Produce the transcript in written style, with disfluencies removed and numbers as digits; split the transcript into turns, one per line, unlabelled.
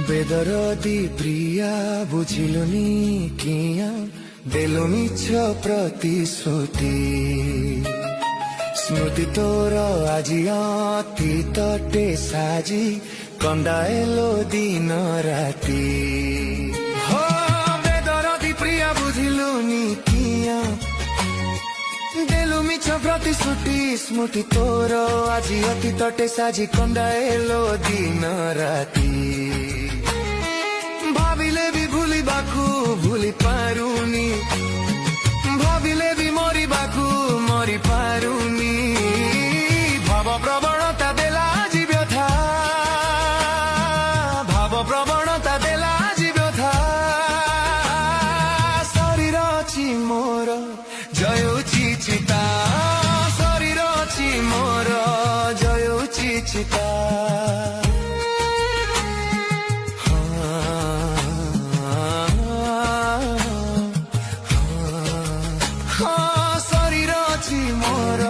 বেদরদি প্রিয়া বুঝিলুনি কিয়া দেলু মিছ প্রতিশ্রুতি স্মৃতি তোর আজি অতীতটে সাজি কন্দাইলো দিন রাতি হো বেদরদি প্রিয়া বুঝিলুনি কিয়া দেলু মিছ প্রতিশ্রুতি স্মৃতি তোর আজি অতীতটে সাজি কন্দাইলো দিন রাতি ভাবিলে বি ভুলিবাকু ভুলি পাରୁନି ভাবিলে বি মরিবাকু মরি পাରୁନି ভাব প্রবণতা দেলা আজি ব্যথা ভাব প্রবণতা দেলা আজি ব্যথা শরীর ଅଛି ମୋର ଜୟଉଛି ଚିତା ଶରୀର ଅଛି ମୋର ଜୟଉଛି ଚିତା ଶରୀର ଅଛି ମୋର